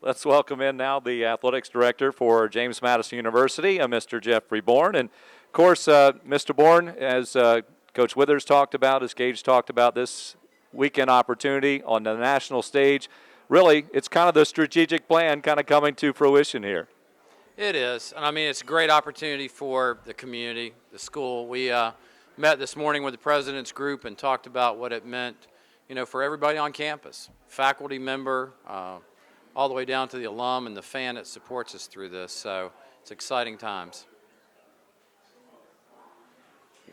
Let's welcome in now the athletics director for James Madison University, Mr. Jeffrey Bourne. And, of course, Mr. Bourne, as Coach Withers talked about, as Gage talked about, this weekend opportunity on the national stage, really, it's kind of the strategic plan kind of coming to fruition here. It is. And I mean, it's a great opportunity for the community, the school. We met this morning with the president's group and talked about what it meant, for everybody on campus, faculty member, all the way down to the alum and the fan that supports us through this. So it's exciting times.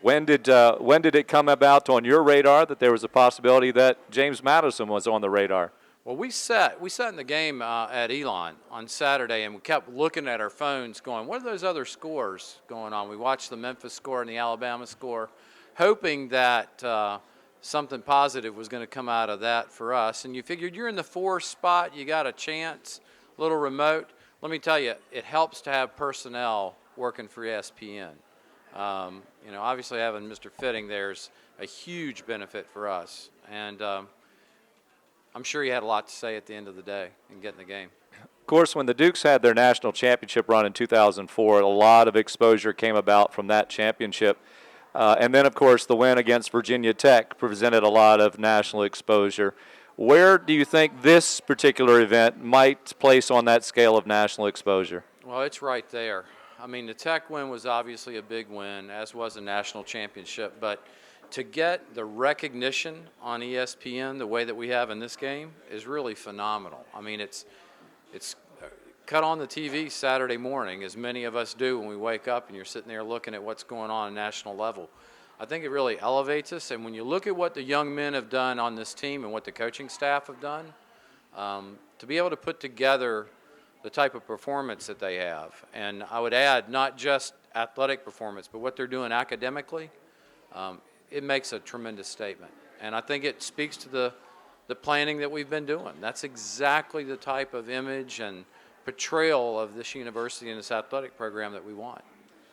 When did it come about on your radar that there was a possibility that James Madison was on the radar? Well, we sat in the game at Elon on Saturday, and we kept looking at our phones going, what are those other scores going on? We watched the Memphis score and the Alabama score, hoping that something positive was going to come out of that for us. And you figured you're in the 4 spot, you got a chance, a little remote. Let me tell you, it helps to have personnel working for ESPN. Obviously having Mr. Fitting there's a huge benefit for us. And I'm sure he had a lot to say at the end of the day in getting the game. Of course, when the Dukes had their national championship run in 2004, a lot of exposure came about from that championship. And then, of course, the win against Virginia Tech presented a lot of national exposure. Where do you think this particular event might place on that scale of national exposure? Well, it's right there. I mean, the Tech win was obviously a big win, as was the national championship. But to get the recognition on ESPN the way that we have in this game is really phenomenal. I mean, it's cut on the TV Saturday morning, as many of us do when we wake up and you're sitting there looking at what's going on at national level. I think it really elevates us, and when you look at what the young men have done on this team and what the coaching staff have done, to be able to put together the type of performance that they have, and I would add not just athletic performance, but what they're doing academically, it makes a tremendous statement. And I think it speaks to the planning that we've been doing. That's exactly the type of image and portrayal of this university and this athletic program that we want.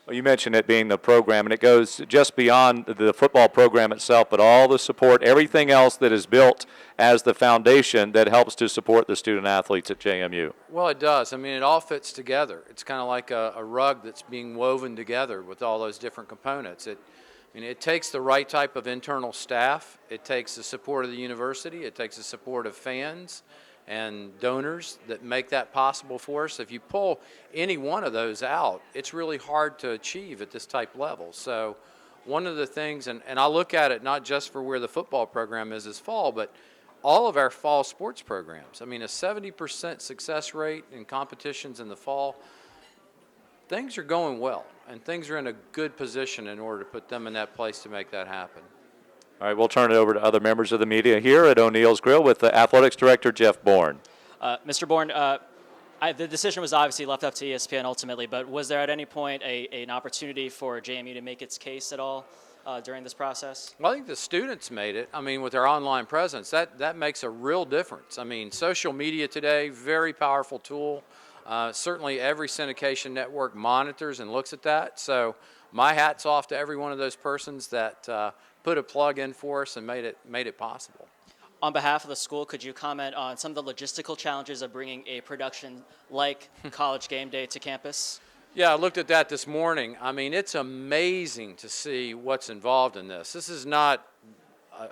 Well, you mentioned it being the program, and it goes just beyond the football program itself, but all the support, everything else that is built as the foundation that helps to support the student athletes at JMU. Well, it does. I mean, it all fits together. It's kind of like a rug that's being woven together with all those different components. It takes the right type of internal staff. It takes the support of the university. It takes the support of fans and donors that make that possible for us. If you pull any one of those out, it's really hard to achieve at this type level. So one of the things, and I look at it not just for where the football program is this fall, but all of our fall sports programs. I mean, a 70% success rate in competitions in the fall, things are going well, and things are in a good position in order to put them in that place to make that happen. All right, we'll turn it over to other members of the media here at O'Neill's Grill with the athletics director, Jeff Bourne. Mr. Bourne, the decision was obviously left up to ESPN ultimately, but was there at any point an opportunity for JMU to make its case at all during this process? Well, I think the students made it. I mean, with their online presence, that makes a real difference. I mean, social media today, very powerful tool. Certainly every syndication network monitors and looks at that. So my hat's off to every one of those persons that put a plug in for us and made it possible. On behalf of the school, could you comment on some of the logistical challenges of bringing a production like College GameDay to campus? Yeah, I looked at that this morning. I mean, it's amazing to see what's involved in this. This is not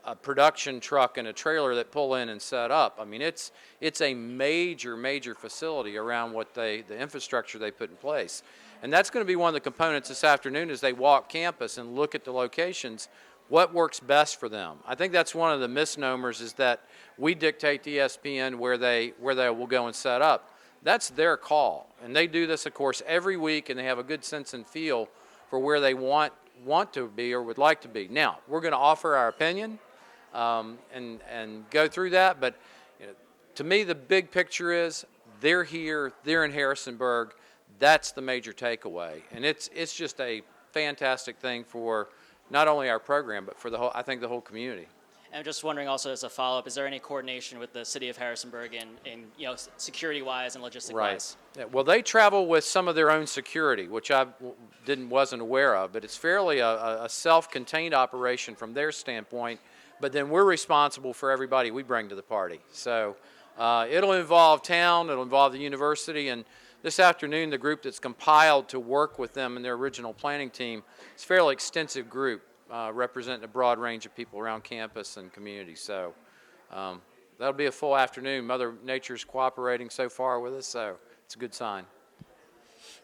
a production truck and a trailer that pull in and set up. I mean, it's a major facility around the infrastructure they put in place. And that's going to be one of the components this afternoon as they walk campus and look at the locations, what works best for them. I think that's one of the misnomers, is that we dictate to ESPN where they will go and set up. That's their call. And they do this, of course, every week, and they have a good sense and feel for where they want to be or would like to be. Now, we're going to offer our opinion and go through that, but to me the big picture is they're here, they're in Harrisonburg. That's the major takeaway, and it's just a fantastic thing for not only our program but for the whole community. And I'm just wondering also as a follow-up, is there any coordination with the city of Harrisonburg in security-wise and logistic-wise? Right. Yeah, well, they travel with some of their own security, which I wasn't aware of, but it's fairly a self-contained operation from their standpoint. But then we're responsible for everybody we bring to the party. So It'll involve town, it'll involve the university, and this afternoon the group that's compiled to work with them in their original planning team, it's a fairly extensive group representing a broad range of people around campus and community. So that'll be a full afternoon. Mother Nature's cooperating so far with us, so it's a good sign.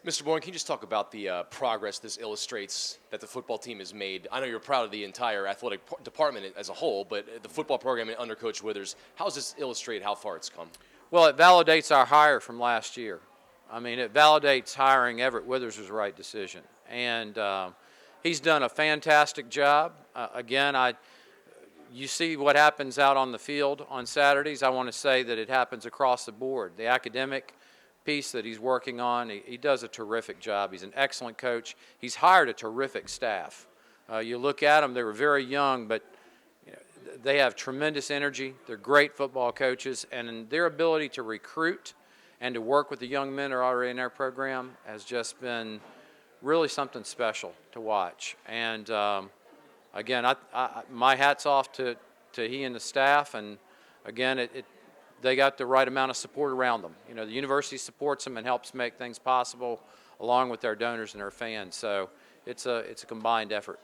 Mr. Bourne, can you just talk about the progress this illustrates that the football team has made? I know you're proud of the entire athletic department as a whole, but the football program under Coach Withers, how does this illustrate how far it's come? Well, it validates our hire from last year. I mean, it validates hiring Everett Withers was the right decision. And he's done a fantastic job. Again, you see what happens out on the field on Saturdays. I want to say that it happens across the board. The academic piece that he's working on, he does a terrific job. He's an excellent coach. He's hired a terrific staff. You look at them, they were very young, but they have tremendous energy. They're great football coaches, and their ability to recruit and to work with the young men that are already in our program has just been really something special to watch. And again, my hat's off to he and the staff, and again, they got the right amount of support around them. You know, the university supports them and helps make things possible, along with their donors and their fans. So it's a combined effort.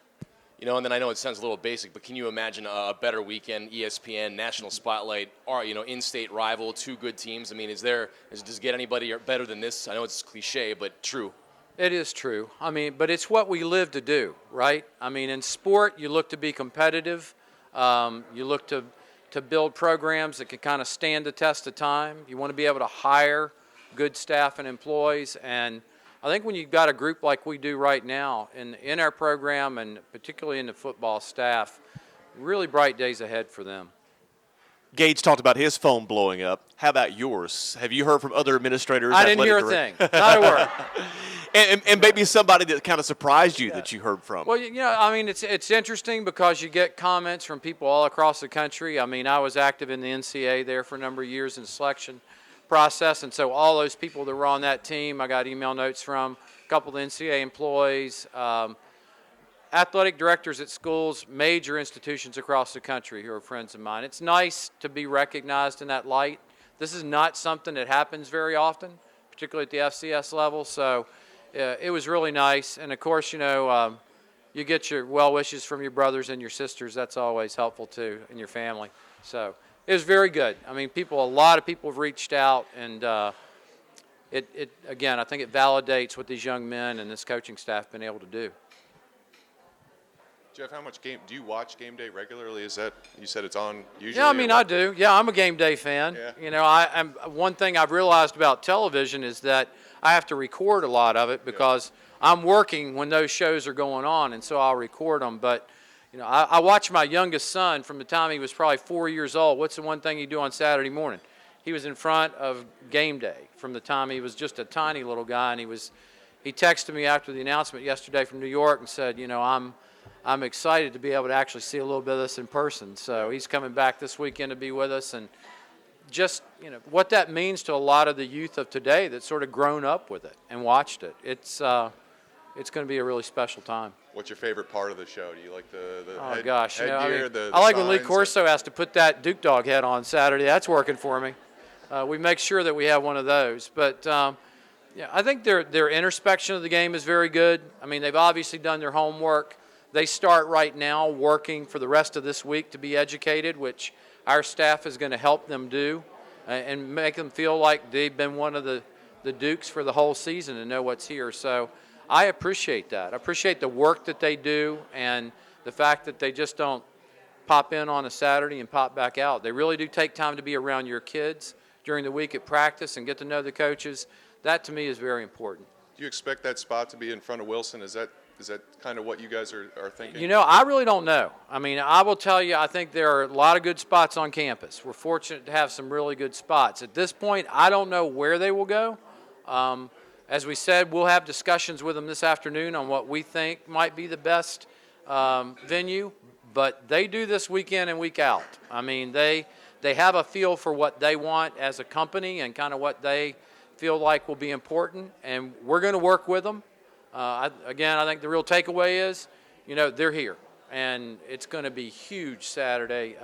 You know, and then I know it sounds a little basic, but can you imagine a better weekend? ESPN, national spotlight, or in-state rival, two good teams. I mean, does it get anybody better than this? I know it's cliche, but true. It is true. I mean, but it's what we live to do, right? I mean, in sport, you look to be competitive. You look to build programs that can kind of stand the test of time. You want to be able to hire good staff and employees. And I think when you've got a group like we do right now in our program, and particularly in the football staff, really bright days ahead for them. Gage talked about his phone blowing up. How about yours? Have you heard from other administrators? I didn't hear a thing. Not a word. And maybe somebody that kind of surprised you that you heard from. Well, I mean, it's interesting because you get comments from people all across the country. I mean, I was active in the NCAA there for a number of years in the selection process, and so all those people that were on that team, I got email notes from a couple of the NCAA employees, athletic directors at schools, major institutions across the country who are friends of mine. It's nice to be recognized in that light. This is not something that happens very often, particularly at the FCS level, so it was really nice. And of course, you get your well wishes from your brothers and your sisters. That's always helpful too, in your family. So it was very good. I mean, a lot of people have reached out, and again, I think it validates what these young men and this coaching staff have been able to do. Jeff, how much do you watch Game Day regularly? Is that, you said it's on usually? Yeah, I mean, I do. Yeah, I'm a Game Day fan. Yeah. One thing I've realized about television is that I have to record a lot of it because I'm working when those shows are going on, and so I'll record them. But I watch my youngest son from the time he was probably 4 years old. What's the one thing you do on Saturday morning? He was in front of Game Day from the time he was just a tiny little guy, and he texted me after the announcement yesterday from New York and said, I'm excited to be able to actually see a little bit of this in person. So he's coming back this weekend to be with us, and just what that means to a lot of the youth of today that's sort of grown up with it and watched it. It's going to be a really special time. What's your favorite part of the show? Do you like the headgear? I like when Lee Corso has to put that Duke Dog head on Saturday. That's working for me. We make sure that we have one of those. But I think their introspection of the game is very good. I mean, they've obviously done their homework. They start right now working for the rest of this week to be educated, which our staff is going to help them do and make them feel like they've been one of the Dukes for the whole season and know what's here. So I appreciate that. I appreciate the work that they do and the fact that they just don't pop in on a Saturday and pop back out. They really do take time to be around your kids during the week at practice and get to know the coaches. That, to me, is very important. Do you expect that spot to be in front of Wilson? Is that kind of what you guys are thinking? I really don't know. I mean, I will tell you, I think there are a lot of good spots on campus. We're fortunate to have some really good spots. At this point, I don't know where they will go. As we said, we'll have discussions with them this afternoon on what we think might be the best venue, but they do this week in and week out. I mean, they have a feel for what they want as a company and kind of what they feel like will be important, and we're going to work with them. I think the real takeaway is, they're here, and it's going to be huge Saturday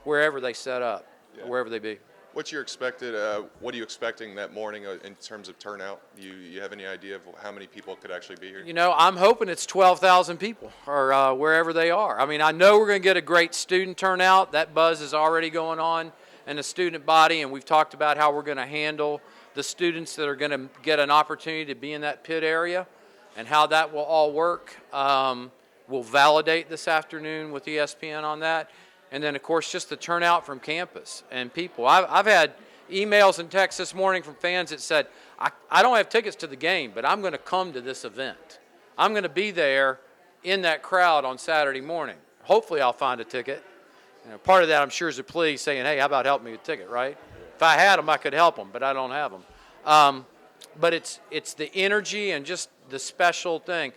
wherever they set up, wherever they be. What's your expected? What are you expecting that morning in terms of turnout? You have any idea of how many people could actually be here? You know, I'm hoping it's 12,000 people or wherever they are. I mean, I know we're going to get a great student turnout. That buzz is already going on in the student body, and we've talked about how we're going to handle the students that are going to get an opportunity to be in that pit area and how that will all work. We'll validate this afternoon with ESPN on that. And then, of course, just the turnout from campus and people. I've had emails and texts this morning from fans that said, I don't have tickets to the game, but I'm going to come to this event. I'm going to be there in that crowd on Saturday morning. Hopefully I'll find a ticket. You know, part of that, I'm sure, is a plea saying, hey, how about helping me with a ticket, right? If I had them, I could help them, but I don't have them. But it's the energy and just the special thing.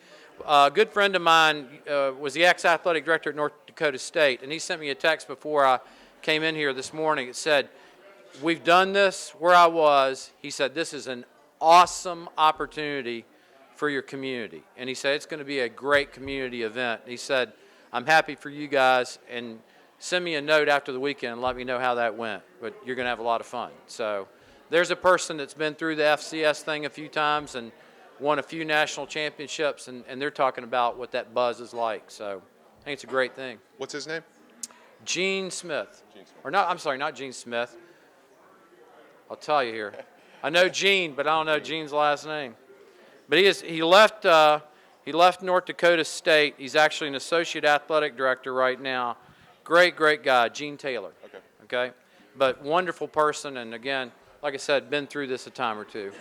A good friend of mine was the ex-athletic director at North Dakota State, and he sent me a text before I came in here this morning. It said, we've done this where I was. He said, this is an awesome opportunity for your community. And he said, it's going to be a great community event. He said, I'm happy for you guys, and send me a note after the weekend and let me know how that went. But you're going to have a lot of fun. So there's a person that's been through the FCS thing a few times and won a few national championships, and they're talking about what that buzz is like. So I think it's a great thing. What's his name? Gene Smith. Or not, I'm sorry, not Gene Smith. I'll tell you here. I know Gene, but I don't know Gene's last name. But he left North Dakota State. He's actually an associate athletic director right now. Great guy, Gene Taylor. Okay? But wonderful person, and again, like I said, been through this a time or two.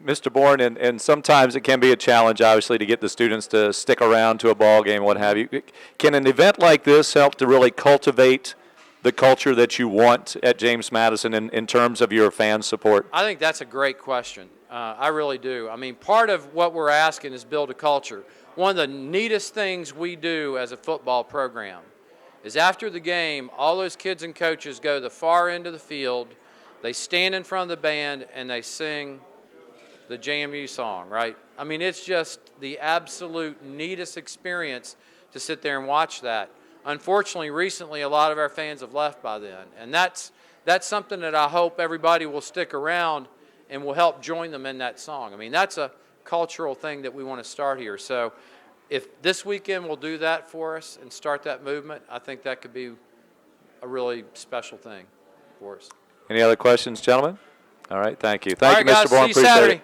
Mr. Bourne, and sometimes it can be a challenge, obviously, to get the students to stick around to a ball game, what have you. Can an event like this help to really cultivate the culture that you want at James Madison in terms of your fan support? I think that's a great question. I really do. I mean, part of what we're asking is build a culture. One of the neatest things we do as a football program is after the game, all those kids and coaches go to the far end of the field, they stand in front of the band, and they sing the JMU song, right? I mean, it's just the absolute neatest experience to sit there and watch that. Unfortunately, recently, a lot of our fans have left by then, and that's something that I hope everybody will stick around and will help join them in that song. I mean, that's a cultural thing that we want to start here. So if this weekend will do that for us and start that movement, I think that could be a really special thing for us. Any other questions, gentlemen? All right, thank you. All Thank right, you, Mr. guys, Bourne. see you Appreciate Saturday. it.